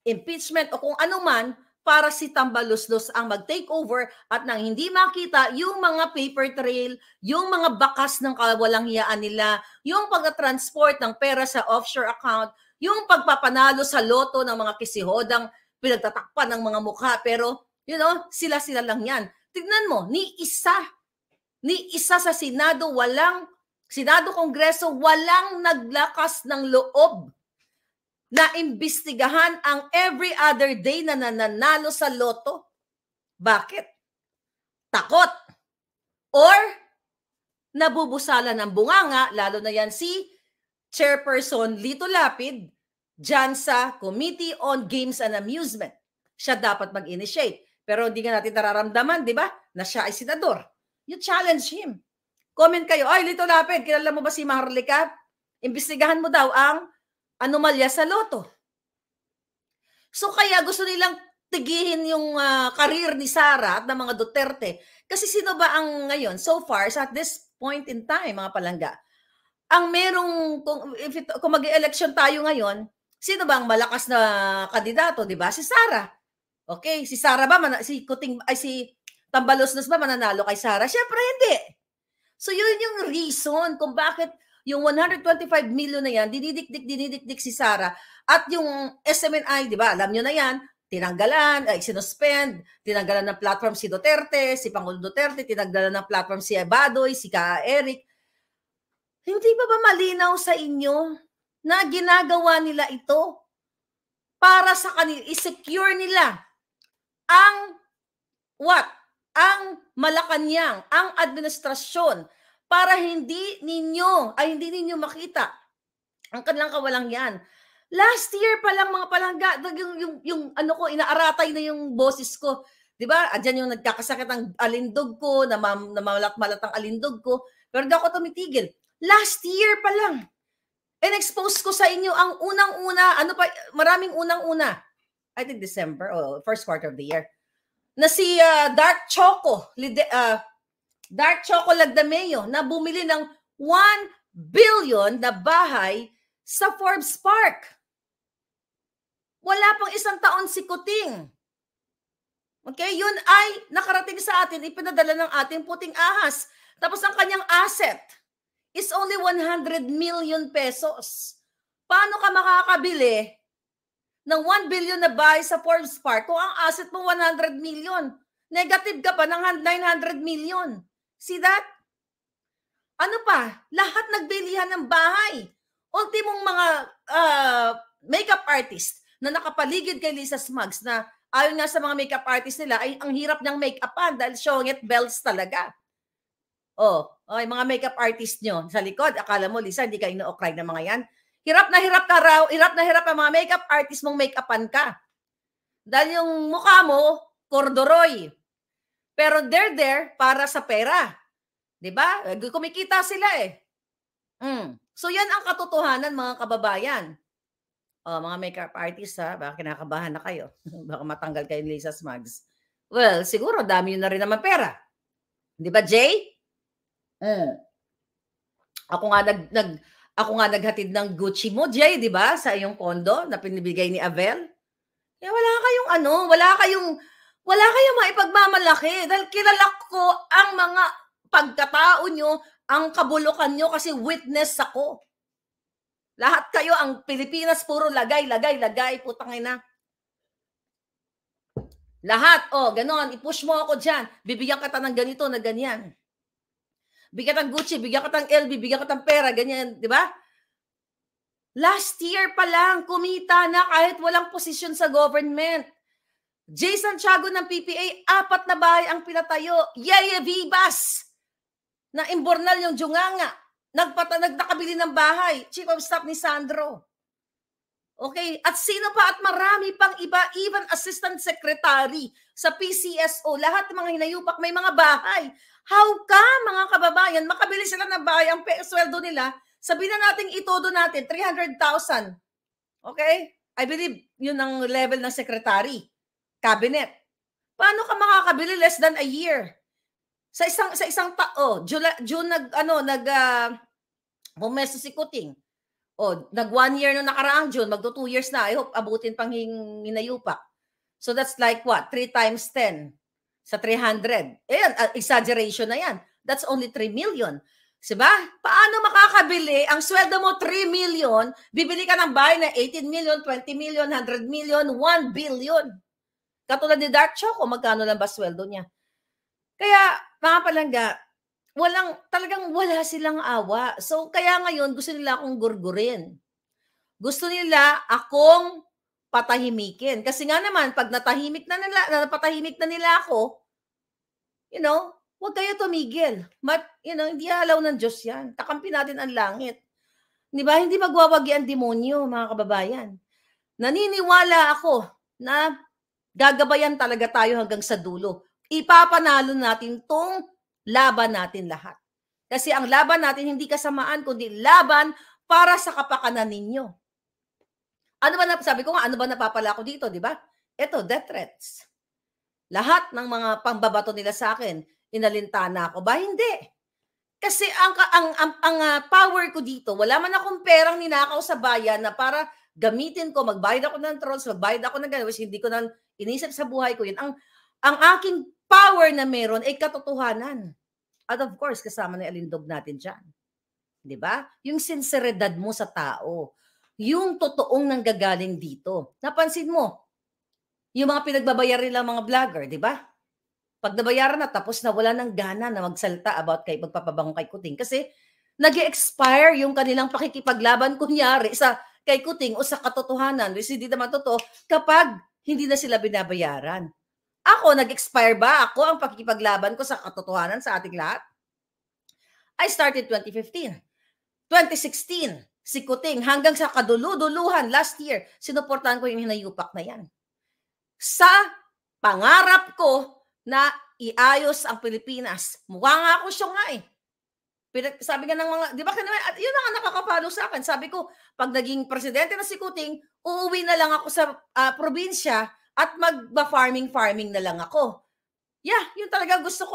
impeachment o kung ano man, para si Tambaluslos ang mag-take over at nang hindi makita yung mga paper trail, yung mga bakas ng kawalanghiyaan nila, yung pag-transport ng pera sa offshore account, yung pagpapanalo sa loto ng mga kisihodang pinagtatakpan ng mga mukha. Pero, sila-sila lang yan. Tignan mo, ni isa sa Senado, Kongreso, walang naglakas ng loob na imbestigahan ang every other day na nananalo sa loto. Bakit? Takot. Or nabubusala ng bunganga, lalo na yan si Chairperson Lito Lapid, dyan sa Committee on Games and Amusement. Siya dapat mag-initiate. Pero hindi nga natin nararamdaman, di ba, na siya ay senador. You challenge him. Comment kayo, ay, Lito Lapid, kilala mo ba si Maharlika? Imbestigahan mo daw ang anomalya sa loto. So kaya gusto nilang tigihin yung career ni Sara at ng mga Duterte. Kasi sino ba ang ngayon, so far, at this point in time, mga palangga, ang merong, kung mag-election tayo ngayon, sino ba ang malakas na kandidato, di ba? Si Sara. Okay, si Sara ba, si Tambaloslos ba mananalo kay Sara? Siyempre hindi. So yun yung reason kung bakit yung 125 million na yan, dinidikdik si Sara. At yung SMNI, di ba, alam nyo na yan, tinanggalan, sinuspend, tinanggalan ng platform si Duterte, si Pangulo Duterte, tinanggalan ng platform si Badoy, si Ka Eric. Hindi ba malinaw sa inyo na ginagawa nila ito para sa kanila, i-secure nila ang ang Malacanang, ang administrasyon, para hindi ninyo makita ang kanilang kawalangan. Last year pa lang, mga palangga, yung ano ko, inaaratay na yung boses ko. Di ba? Diyan yung nagkakasakit ang alindog ko, namalat-malat ang alindog ko, pero di ako tumitigil. Last year pa lang, in-expose ko sa inyo ang unang-una, maraming unang-una. I think December, first quarter of the year, na si Dark Choco Lagdameo na bumili ng 1 billion na bahay sa Forbes Park. Wala pang isang taon si Kuting. Okay, yun ay nakarating sa atin, ipinadala ng ating puting ahas. Tapos ang kanyang asset is only 100 million pesos. Paano ka makakabili ng 1 billion na bahay sa Forbes Park kung ang asset mo 100 million? Negative ka pa ng 900 million. See that? Ano pa? Lahat nagbilihan ng bahay. Ultimong mga makeup artist na nakapaligid kay Lisa Smugs na ayon nga sa mga makeup artist nila ay ang hirap niyang make-upan dahil showing it bells talaga. Mga makeup artist nyo sa likod, akala mo, Lisa, hindi ka ino-okray ng mga yan. Hirap na hirap ang mga makeup artist mong make-upan ka. Dahil yung mukha mo, corduroy. Pero they're there para sa pera. Diba? Kumikita sila eh. So yan ang katotohanan, mga kababayan. Mga makeup artists, baka kinakabahan na kayo. Baka matanggal kayo ni Lisa Smugs. Well, siguro dami yun na rin naman pera. Di ba, Jay? Ako nga naghatid ng Gucci mo, Jay, di ba? Sa iyong kondo na pinibigay ni Avel. Kaya wala kayong maipagmamalaki dahil kilala ko ang mga pagkatao nyo, ang kabulukan nyo kasi witness ako. Lahat kayo, ang Pilipinas, puro lagay, putang ina. Lahat, ganon, i-push mo ako dyan. Bibigyan kita ng ganito na ganyan. Bigyan ng Gucci, bigyan ka ng LV, bigyan ka ng pera, ganyan, di ba? Last year pa lang, kumita na kahit walang posisyon sa government. Jay Santiago ng PPA, 4 na bahay ang pinatayo. Yeye Vivas, na imbornal yung Junganga, nagtakabili ng bahay. Chief of Staff ni Sandro. Okay, at sino pa at marami pang iba, even Assistant Secretary sa PCSO, lahat ng mga hinayupak may mga bahay. How ka, mga kababayan, makabili sila ng bahay, ang sweldo nila, sabihin na natin itodo natin, 300,000. Okay? I believe yun ang level ng secretary, cabinet. Paano ka makakabili less than a year? Sa isang June pumesto si Kuting. Nag 1 year nung nakaraang June, magto 2 years na. I hope abutin pang hinayupak. So that's like what? 3 times 10 sa 300. Exaggeration na yan. That's only 3 million. Diba? Paano makakabili ang sweldo mo 3 million, bibili ka ng bahay na 18 million, 20 million, 100 million, 1 billion. Katulad ni Dark Choco, magkano lang ba sweldo niya? Kaya, mga palangga, talagang wala silang awa. So, kaya ngayon, gusto nila akong gurgurin. Gusto nila akong patahimikin. Kasi nga naman, pag napatahimik na nila ako, huwag kayo tumigil. Hindi alaw ng Diyos yan. Kakampi natin ang langit. Di ba? Hindi magwawagi ang demonyo, mga kababayan. Naniniwala ako na gagabayan talaga tayo hanggang sa dulo. Ipapanalo natin tong laban natin lahat. Kasi ang laban natin hindi kasamaan, kundi laban para sa kapakanan ninyo. Ano ba sabi ko nga, ano ba napapala ko dito, di ba? Ito, death threats. Lahat ng mga pangbabato nila sa akin, inalintana ako ba? Hindi. Kasi ang power ko dito, wala man akong perang ninakaw sa bayan na para gamitin ko, magbayad ako ng trolls, magbayad ako ng gano'n, hindi ko na inisip sa buhay ko yun. Ang aking power na meron ay katotohanan. At of course, kasama na alindog natin dyan. Diba? Yung sinseridad mo sa tao. Yung totoong nanggagaling dito. Napansin mo, yung mga pinagbabayar nila mga vlogger, diba? Pag nabayaran na, tapos na wala ng gana na magsalita about kay magpapabango kay Kuting. Kasi nag-expire yung kanilang pakikipaglaban kunyari sa kay Kuting o sa katotohanan, which hindi naman totoo, kapag hindi na sila binabayaran. Ako, nag-expire ba? Ako ang pakikipaglaban ko sa katotohanan sa ating lahat? I started 2015. 2016, si Kuting, hanggang sa kaduluduluhan last year, sinuportahan ko yung hinayupak na yan. Sa pangarap ko na iayos ang Pilipinas. Mukha nga ako siya nga eh. Sabi nga ng mga, di ba, yun ang nakakapalo sa akin. Sabi ko, pag naging presidente na si Kuting, uuwi na lang ako sa probinsya at magba-farming na lang ako. Yeah, yun talaga gusto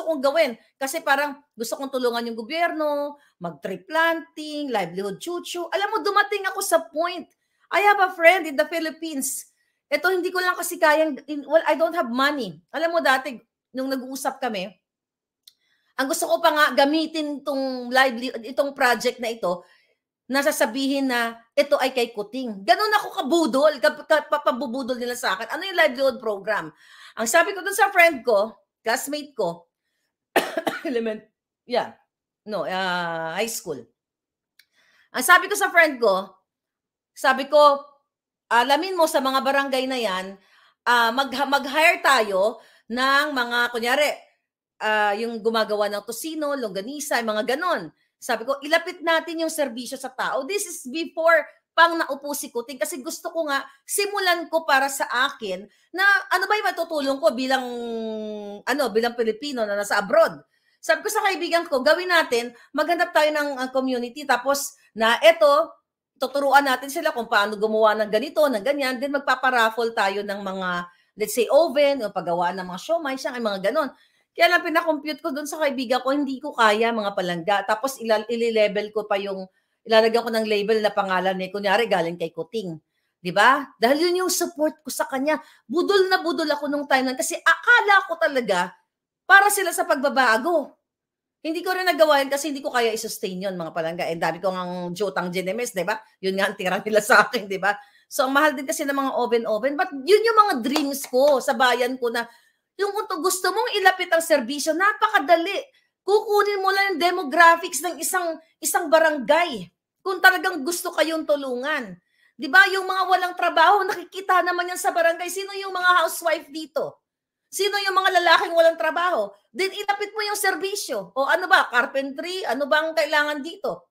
kong gawin. Kasi parang gusto kong tulungan yung gobyerno, mag-tree planting, livelihood chuchu. Alam mo, dumating ako sa point. I have a friend in the Philippines. Ito, hindi ko lang kasi kayang, well, I don't have money. Alam mo dati, nung nag-uusap kami, ang gusto ko pa nga gamitin itong project na ito, nasasabihin na ito ay kay Kuting. Ganun ako kabudol, kapabubudol nila sa akin. Ano yung livelihood program? Ang sabi ko dun sa friend ko, classmate ko, high school. Ang sabi ko sa friend ko, alamin mo sa mga barangay na yan, mag-hire tayo ng mga, kunyari, yung gumagawa ng tosino, longganisa, mga ganon. Sabi ko, ilapit natin yung serbisyo sa tao. This is before pang naupo si Kuting kasi gusto ko nga simulan ko para sa akin na ano ba yung matutulong ko bilang Pilipino na nasa abroad. Sabi ko sa kaibigan ko, gawin natin, maghanap tayo ng community tapos na tuturuan natin sila kung paano gumawa ng ganito, ng ganyan, then magpaparaffle tayo ng mga, let's say, oven, o paggawaan ng mga siomai, ay mga ganon. Kaya lang pinakompute ko doon sa kaibigan ko, hindi ko kaya mga palangga. Tapos ililabel ko pa ilalagyan ko ng label na pangalan kunyari galing kay Kuting. Diba? Dahil yun yung support ko sa kanya. Budol na budol ako nung time na kasi akala ko talaga para sila sa pagbabago. Hindi ko rin nagawa yun kasi hindi ko kaya i-sustain yun mga palangga. And dami ko ng Jotang Genemes, diba? Yun nga ang tira nila sa akin, diba? So ang mahal din kasi ng mga oven. But yun yung mga dreams ko sa bayan ko na yung kung gusto mong ilapit ang serbisyo, napakadali. Kukunin mo lang yung demographics ng isang barangay. Kung talagang gusto kayong tulungan. Di ba? Yung mga walang trabaho, nakikita naman yan sa barangay. Sino yung mga housewife dito? Sino yung mga lalaking walang trabaho? Then ilapit mo yung serbisyo. O ano ba? Carpentry? Ano ba ang kailangan dito?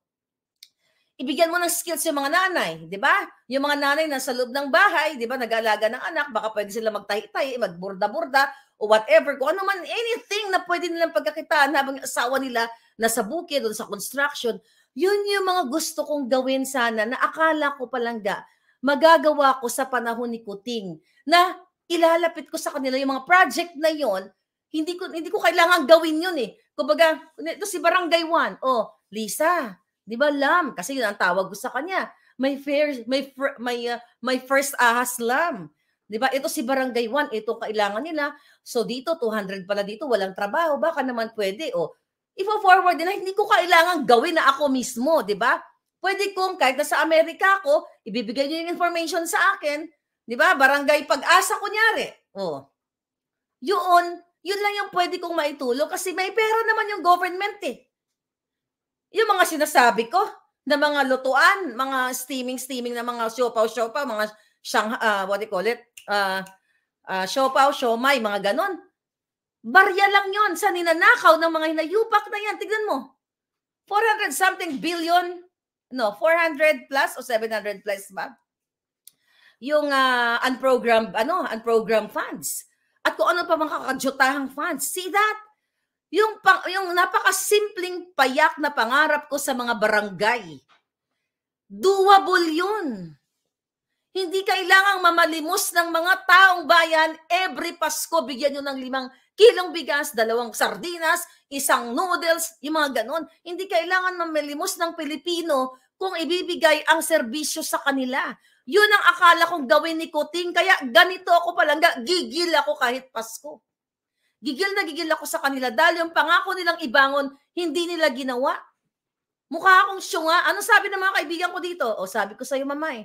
Ibigyan mo ng skills yung mga nanay, di ba? Yung mga nanay na sa loob ng bahay, di ba, nag-aalaga ng anak, baka pwede sila magtahi-tahi, magburda-burda, o whatever, kung ano man, anything na pwede nilang pagkakitaan habang asawa nila nasa bukid o sa construction, yun yung mga gusto kong gawin sana na akala ko palangga, magagawa ko sa panahon ni Kuting, na ilalapit ko sa kanila yung mga project na yon, hindi ko kailangan gawin yun eh. Kumbaga, ito si Barangay 1, Lisa, di ba lam? Kasi yun ang tawag ko sa kanya. My first ahas lam. Di ba? Ito si Barangay 1, ito kailangan nila. So dito, 200 pala dito, walang trabaho. Baka naman pwede. Ipo-forward din na hindi ko kailangan gawin na ako mismo, di ba? Pwede kong kahit nasa Amerika ako, ibibigay niyo yung information sa akin. Di ba? Barangay Pag-asa, kunyari. Yun lang yung pwede kong maitulong kasi may pera naman yung government eh. Yung mga sinasabi ko na mga lutuan, mga steaming na mga siopaw, mga siopaw, siomai, mga ganon. Barya lang yon sa ninanakaw ng mga hinayupak na yan. Tignan mo. 400 something billion, 400 plus o 700 plus ba? Yung unprogrammed funds. At kung ano pa mga kakajutahang funds. See that? yung napakasimpleng payak na pangarap ko sa mga barangay. Doable yun. Hindi kailangang mamalimos ng mga taong bayan, every Pasko bigyan nyo ng 5 kilong bigas, 2 sardinas, 1 noodles, yung mga ganon. Hindi kailangan mamalimos ng Pilipino kung ibibigay ang serbisyo sa kanila. Yun ang akala kong gawin ni Kuting, kaya ganito ako palangga, gigil ako kahit Pasko. Gigil na gigil ako sa kanila dahil yung pangako nilang ibangon, hindi nila ginawa. Mukha akong syunga. Ano sabi ng mga kaibigan ko dito? O sabi ko sa'yo, mama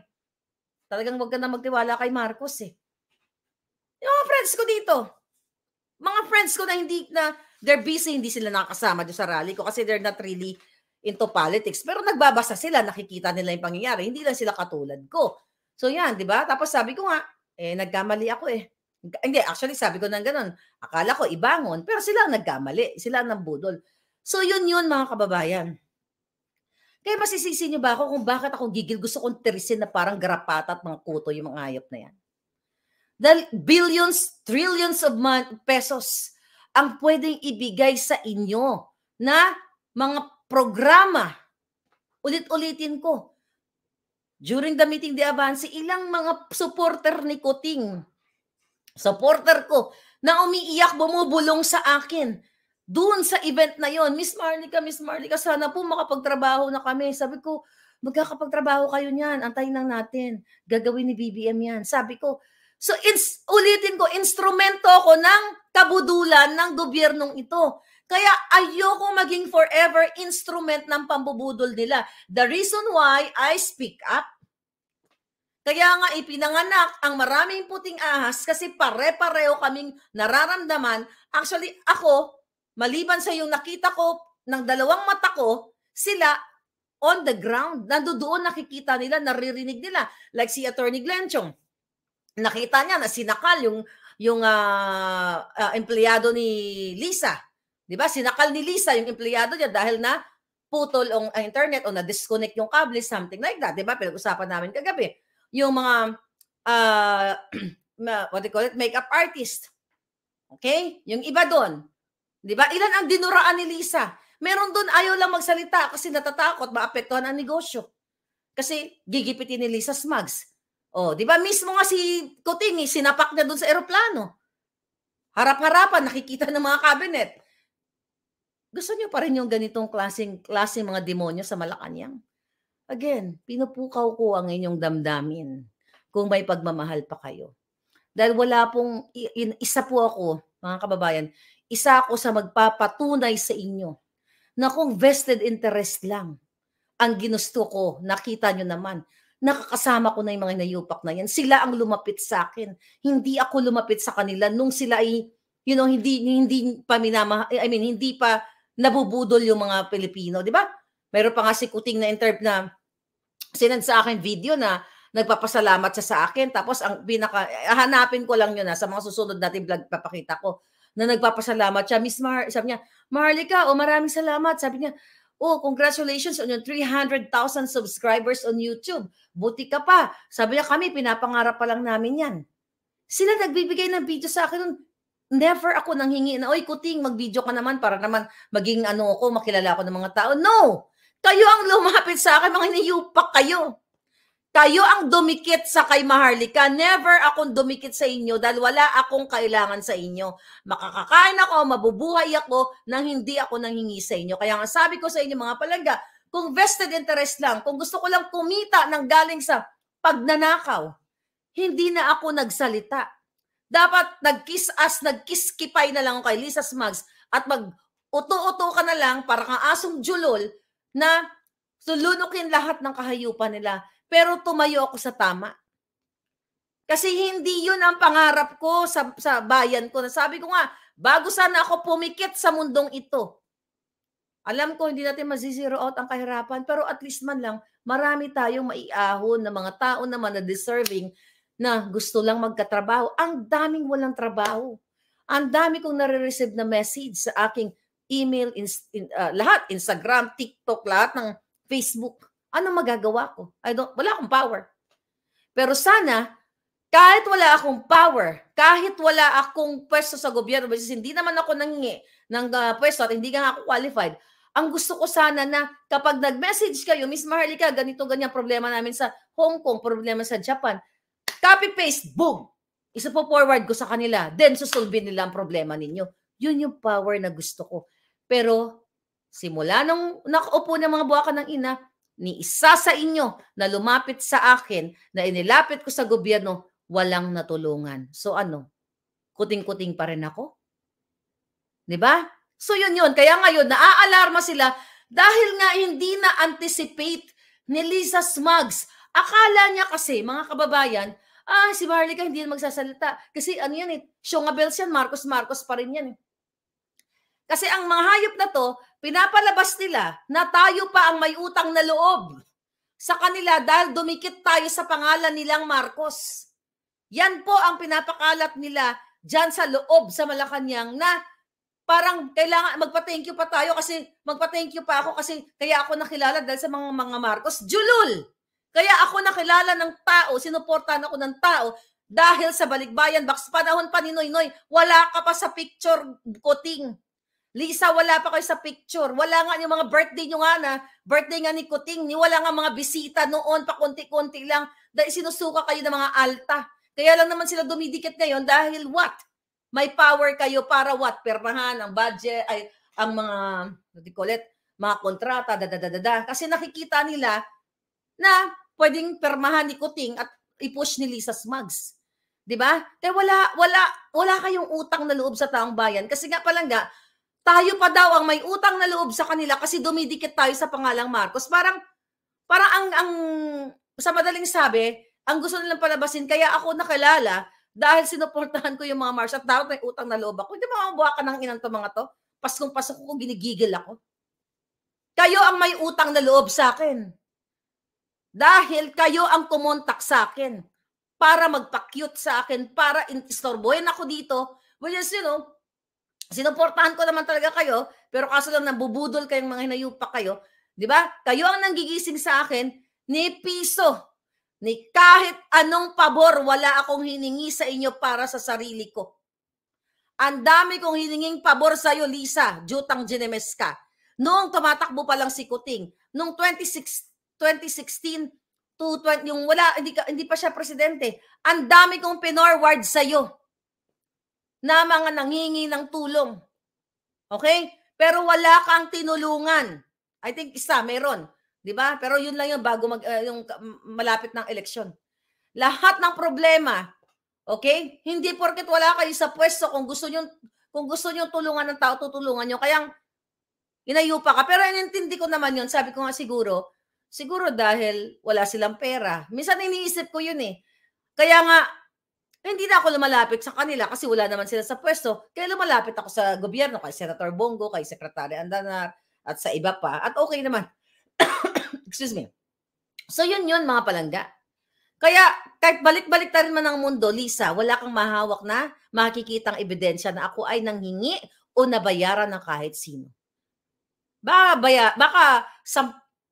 talagang wag ka na magtiwala kay Marcos Yung mga friends ko dito, mga friends ko na they're busy, hindi sila nakakasama doon sa rally ko kasi they're not really into politics. Pero nagbabasa sila, nakikita nila yung pangyayari. Hindi lang sila katulad ko. So yan, di ba? Tapos sabi ko nga, nagkamali ako Hindi, actually sabi ko nang ganun. Akala ko ibangon, pero sila ang nagkamali. Sila ang nambudol. So yun mga kababayan. Kaya masisisi niyo ba ako kung bakit ako gigil? Gusto kong tirisin na parang garapata at mga kuto yung mga hayop na yan. Dahil billions, trillions of pesos ang pwedeng ibigay sa inyo na mga programa. Ulit-ulitin ko. During the meeting de Avance, ilang mga supporter ni Kuting, supporter ko, na umiiyak, bumubulong sa akin. Doon sa event na yon, Miss Marlica, sana po makapagtrabaho na kami. Sabi ko, magkakapagtrabaho kayo niyan, antayin lang natin. Gagawin ni BBM yan. Sabi ko, so ulitin ko, instrumento ako ng kabudulan ng gobyernong ito. Kaya ayoko maging forever instrument ng pambubudol nila. The reason why I speak up, kaya nga ipinanganak ang maraming puting ahas kasi pare-pareho kaming nararamdaman. Actually, ako, maliban sa yung nakita ko ng 2 mata ko, sila on the ground. Nandoon nakikita nila, naririnig nila. Like si Attorney Glenchong. Nakita niya na sinakal yung empleyado ni Lisa. 'Di ba? Sinakal ni Lisa yung empleyado niya dahil na putol ang internet o na-disconnect yung cable, something like that. 'Di ba? Pinag-usapan namin kagabi. Yung mga what do you call it? Makeup artist. Okay? Yung iba doon. 'Di ba? Ilan ang dinuraan ni Lisa? Meron doon ayaw lang magsalita kasi natatakot maapektuhan ang negosyo. Kasi gigipitin ni Lisa Smugs. Oh, 'di ba mismo nga si Kuting sinapak niya doon sa eroplano. Harap-harapan nakikita ng mga cabinet. Gusto niyo pa rin yung ganitong klaseng mga demonyo sa Malacanang? Again, pinupukaw ko ang inyong damdamin kung may pagmamahal pa kayo. Dahil wala pong isa po ako, mga kababayan, isa ako sa magpapatunay sa inyo na kung vested interest lang ang ginusto ko, nakita nyo naman, nakakasama ko na yung mga nayupak na yan. Sila ang lumapit sa akin. Hindi ako lumapit sa kanila nung sila ay, hindi pa hindi pa nabubudol yung mga Pilipino, di ba? Meron pa nga si Kuting na sinend sa akin video na nagpapasalamat siya sa akin. Tapos ang hanapin ko lang yun sa mga susunod natin vlog papakita ko na nagpapasalamat siya. Sabi niya, Marlica, maraming salamat. Sabi niya, congratulations on your 300,000 subscribers on YouTube. Buti ka pa. Sabi niya, kami, pinapangarap pa lang namin yan. Sila nagbibigay ng video sa akin. Never ako nanghingi na, oy, Kuting, mag-video ka naman para naman maging makilala ko ng mga tao. No! Kayo ang lumapit sa akin, mga niyupak kayo. Kayo ang dumikit sa kay Maharlika. Never akong dumikit sa inyo dahil wala akong kailangan sa inyo. Makakakain ako, mabubuhay ako nang hindi ako nanghingi sa inyo. Kaya nga sabi ko sa inyo mga palangga, kung vested interest lang, kung gusto ko lang kumita ng galing sa pagnanakaw, hindi na ako nagsalita. Dapat nagkiskipay na lang ako kay Lisa Smugs at mag-uto-uto ka na lang para kang asong julol na sulunukin lahat ng kahayupan nila. Pero tumayo ako sa tama. Kasi hindi yun ang pangarap ko sa bayan ko. Sabi ko nga, bago sana ako pumikit sa mundong ito. Alam ko, hindi natin mazizero out ang kahirapan, pero at least man lang, marami tayong maiahon na mga tao naman na deserving na gusto lang magkatrabaho. Ang daming walang trabaho. Ang dami kong nare-receive na message sa aking email, lahat, Instagram, TikTok, lahat ng Facebook. Ano magagawa ko? Wala akong power. Pero sana, kahit wala akong power, kahit wala akong pwesto sa gobyerno, hindi naman ako nangingi ng pwesto at hindi ka nga ako qualified, ang gusto ko sana na kapag nag-message kayo, Miss Maharlika, ganito, ganyan problema namin sa Hong Kong, problema sa Japan, copy-paste, boom! Isa po forward ko sa kanila. Then, susolve nila ang problema ninyo. Yun yung power na gusto ko. Pero, simula nung nakaupo ng mga buwakan ng ina, ni isa sa inyo na lumapit sa akin, na inilapit ko sa gobyerno, walang natulungan. So ano? Kuting-kuting pa rin ako? Diba? So yun. Kaya ngayon, naaalarma sila dahil nga hindi na-anticipate ni Lisa Smugs. Akala niya kasi, mga kababayan, si Maharlika hindi na magsasalita. Kasi ano yan eh, Shongabels yan, Marcos pa rin yan eh. Kasi ang mga hayop na to, pinapalabas nila na tayo pa ang may utang na loob sa kanila dahil dumikit tayo sa pangalan nilang Marcos. Yan po ang pinapakalat nila dyan sa loob sa Malacanang na parang kailangan magpa-thank you pa tayo kasi magpa-thank you pa ako kasi kaya ako nakilala dahil sa mga Marcos. Julul! Kaya ako nakilala ng tao, sinuportahan ako ng tao dahil sa Balikbayan, baks panahon pa ni Noynoy, wala ka pa sa picture, Kuting. Lisa, wala pa kayo sa picture. Wala nga yung mga birthday nyo nga na, birthday nga ni Kuting, wala nga mga bisita noon, pa konti-konti lang, dahil sinusuka kayo ng mga alta. Kaya lang naman sila dumidikit ngayon dahil what? May power kayo para what? Permahan, ang budget, ay, ang mga, mga kontrata, Kasi nakikita nila na pwedeng permahan ni Kuting at i-push ni Lisa Smugs. Diba? Kaya wala kayong utang na loob sa taong bayan. Kasi nga palangga, tayo pa daw ang may utang na loob sa kanila kasi dumidikit tayo sa pangalang Marcos. Parang ang sa madaling sabi, ang gusto nilang palabasin, kaya ako nakilala dahil sinuportahan ko yung mga Marcos at dapat may utang na loob ako. Hindi ba mabuha ka ng inang to mga to? Paskong pasok ko, ginigigil ako. Kayo ang may utang na loob sa akin. Dahil kayo ang kumontak sa akin para magpa-cute sa akin, para istorbohin ako dito. Well, yes, sinuportahan ko naman talaga kayo, pero kaso lang nabubudol kayong mga hinayupa kayo. Di ba? Kayo ang nanggigising sa akin, ni piso, ni kahit anong pabor, wala akong hiningi sa inyo para sa sarili ko. Ang dami kong hininging pabor sa iyo, Lisa, Jutang Ginemes ka. Noong tumatakbo pa lang si Kuting, noong 2016 to 20, yung hindi pa siya presidente, ang dami kong pinorward sa iyo na mga nanghingi ng tulong. Okay? Pero wala kang tinulungan. I think isa, meron. Di ba? Pero yun lang yung bago yung malapit ng eleksyon. Lahat ng problema, okay? Hindi porket wala kayo sa pwesto, kung gusto nyo tulungan ng tao, tutulungan nyo. Kaya inayupa ka. Pero inintindi ko naman yun. Sabi ko nga siguro dahil wala silang pera. Minsan iniisip ko yun eh. Kaya nga, hindi na ako lumalapit sa kanila kasi wala naman sila sa pwesto. Kaya lumalapit ako sa gobyerno, kay Senator Bongo, kay Secretary Andanar, at sa iba pa. At okay naman. Excuse me. So yun mga palangga. Kaya kahit balik-balik na rin man ang mundo, Lisa, wala kang mahawak na makikitang ebidensya na ako ay nanghingi o nabayaran ng kahit sino. Baka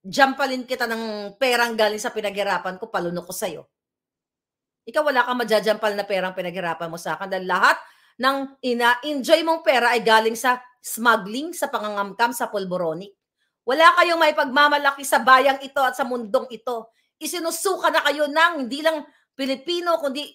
jampalin kita ng perang galing sa pinaghirapan ko, palunok ko sa'yo. Ikaw wala kang majajampal na perang pinaghirapan mo sa akin dahil lahat ng ina-enjoy mong pera ay galing sa smuggling, sa pangangamkam, sa pulboronic. Wala kayong may pagmamalaki sa bayang ito at sa mundong ito. Isinusuka na kayo ng hindi lang Pilipino, kundi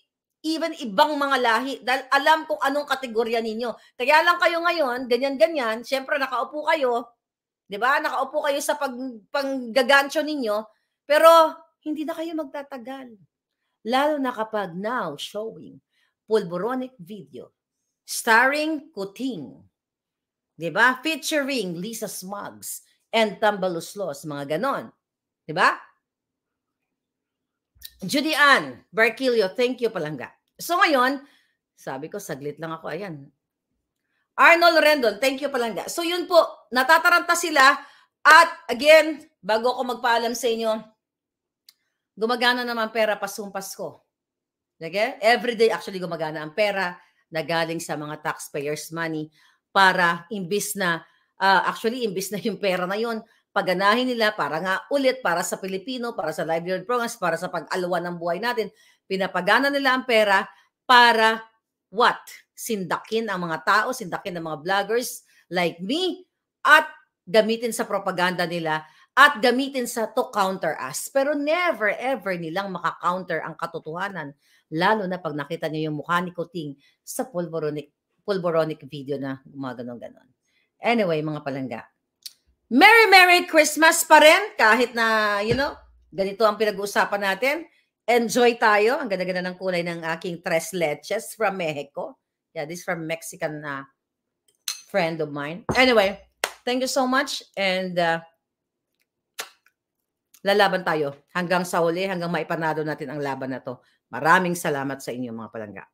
even ibang mga lahi dahil alam kung anong kategorya ninyo. Kaya lang kayo ngayon, ganyan-ganyan, syempre nakaupo kayo, di ba? Nakaupo kayo sa panggagancho ninyo, pero hindi na kayo magtatagal. Lalo na kapag now showing pulboronic video starring Kuting, di ba? Featuring Lisa Smugs and Tambaluslos, mga ganon. Di ba? Judy Ann Barquillo, thank you palangga. So ngayon, sabi ko, saglit lang ako, ayan. Arnold Rendon, thank you palangga. So yun po, natataranta sila at again, bago ako magpaalam sa inyo, gumagana naman pera pasumpas ko. Okay? Everyday actually gumagana ang pera na galing sa mga taxpayers' money para imbis na yung pera na yun, paganahin nila para nga ulit para sa Pilipino, para sa livelihood programs, para sa pag-alawa ng buhay natin. Pinapagana nila ang pera para what? Sindakin ang mga tao, sindakin ang mga vloggers like me at gamitin sa propaganda nila at gamitin to counter us. Pero never ever nilang maka-counter ang katotohanan, lalo na pag nakita niyo yung mukha ni Kuting sa pulboronic video na gumaganon-ganon. Anyway, mga palangga, Merry Christmas pa rin kahit na, ganito ang pinag-uusapan natin. Enjoy tayo. Ang ganda-ganda ng kulay ng aking tres leches from Mexico. Yeah, this from Mexican friend of mine. Anyway, thank you so much and lalaban tayo hanggang sa huli, hanggang maipanalo natin ang laban na to. Maraming salamat sa inyo mga palangga.